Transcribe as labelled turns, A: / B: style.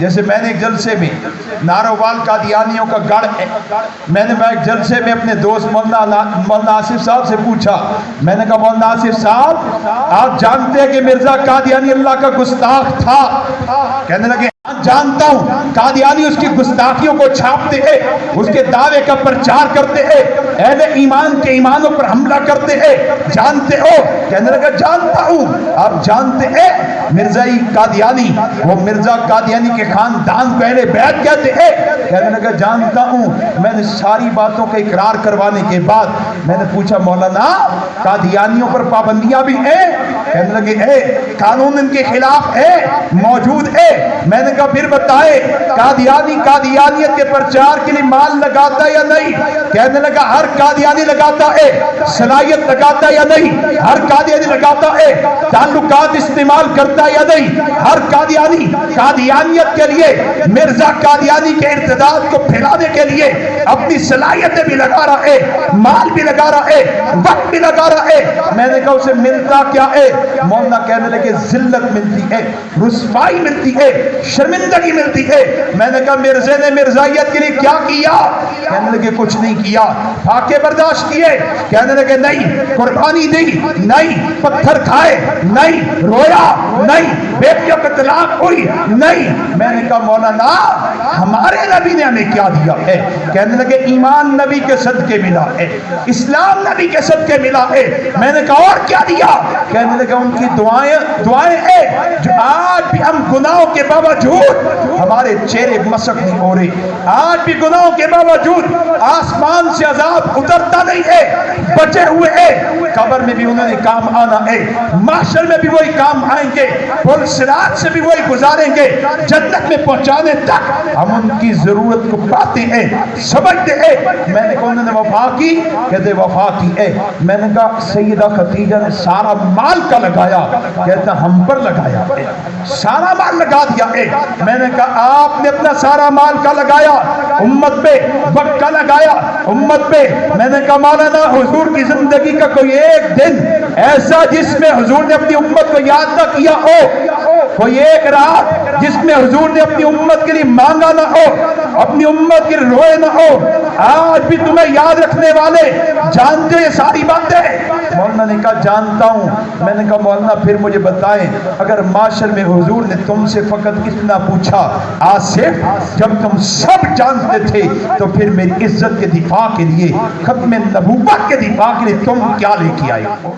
A: جیسے میں نے ایک جلسے میں نارووال قادیانیوں کا گڑھ ہے، میں نے ایک جلسے میں اپنے دوست مولانا آصف صاحب سے پوچھا، میں نے کہا مولانا آصف صاحب آپ جانتے ہیں کہ مرزا قادیانی اللہ کا گستاخ تھا؟ کہنے لگے جانتا ہوں، قادیانی اس کی گستاخیوں کو چھاپتے ہیں، اس کے دعوے کا پرچار کرتے ہیں، اہل ایمان کے ایمانوں پر حملہ کرتے ہیں، جانتے ہو؟ کہنے لگا جانتا ہوں۔ آپ جانتے ہیں مرزائی قادیانی، وہ مرزا قادیانی کے خاندان کو اہل بیت کہتے ہیں؟ کہنے لگا جانتا ہوں۔ میں نے ساری باتوں کا اقرار کروانے کے بعد میں نے پوچھا مولانا قادیانیوں پر پابندیاں بھی ہیں؟ کہنے لگے ہے، قانون ان کے خلاف ہے، موجود ہے۔ میں نے کہا پھر بتائے قادیانی قادیانیت کے پرچار کے لیے مال لگاتا ہے یا نہیں؟ کہنے لگا ہر قادیانی لگاتا ہے۔ صلاحیت لگاتا ہے یا نہیں؟ ہر قادیانی لگاتا ہے۔ تعلقات استعمال کرتا ہے یا نہیں؟ ہر قادیانی قادیانیت کے لیے، مرزا قادیانی کے ارتداد کو پھیلانے کے لیے اپنی صلاحیتیں بھی لگا رہا ہے، مال بھی لگا رہا ہے، وقت بھی لگا رہا ہے۔ میں نے کہا اسے ملتا کیا ہے؟ مولانا کہنے لگے ذلت ملتی ہے، رسوائی ملتی ہے، شرمندگی ملتی ہے۔ میں نے کہا مرزے نے مرزائیت کے لیے کیا کیا؟ کہنے لگے کچھ نہیں کیا۔ فاقے برداشت کیے؟ کہنے لگے نہیں۔ قربانی دی؟ نہیں۔ پتھر کھائے؟ نہیں۔ رویا؟ نہیں۔ بیٹیوں کا طلاق ہوئی؟ نہیں۔ میں نے کہا مولانا ہمارے نبی نے ہمیں کیا دیا ہے؟ کہنے لگے ایمان نبی کے صدقے ملا ہے، اسلام نبی کے صدقے ملا ہے۔ میں نے کہا اور کیا دیا؟ کہنے لگا ان کی دعائیں ہیں جو آج بھی ہم گناہوں کے باوجود ہمارے چہرے مسخ نہیں ہو رہے، آج بھی گناہوں کے باوجود آسمان سے عذاب اترتا نہیں ہے، بچے ہوئے ہیں۔ قبر میں بھی انہوں نے کام آنا ہے، محشر میں بھی وہی کام آئیں گے، پل صراط سے بھی وہی گزاریں گے، جنت میں پہنچانے تک ہم ان کی ضرورت کو پاتے ہیں، سمجھتے ہیں۔ میں نے کہا انہوں نے وفا کی؟ کہتے وفا کی ہے۔ میں نے کہا سیدہ خدیجہ نے سارا مال کا لگایا؟ کہتا ہم پر لگایا ہے، سارا مال لگا دیا ہے۔ میں نے کہا آپ نے اپنا سارا مال کا لگایا، امت پہ وقت کا لگایا، امت پہ۔ میں نے کہا مولانا حضور کی زندگی کا کوئی ایک دن ایسا جس میں حضور نے اپنی امت کو یاد نہ کیا ہو، کوئی ایک رات جس میں حضور نے اپنی امت کے لیے مانگا نہ ہو، اپنی امت کے لیے روئے نہ ہو، آج بھی تمہیں یاد رکھنے والے جانتے یہ ساری باتیں؟ مولانا نے کہا جانتا ہوں۔ میں نے کہا مولانا پھر مجھے بتائیں اگر معاشر میں حضور نے تم سے فقط اتنا پوچھا آصف جب تم سب جانتے تھے تو پھر میری عزت کے دفاع کے لیے، ختم نبوت کے دفاع کے لیے تم کیا لے کے آئے ہو؟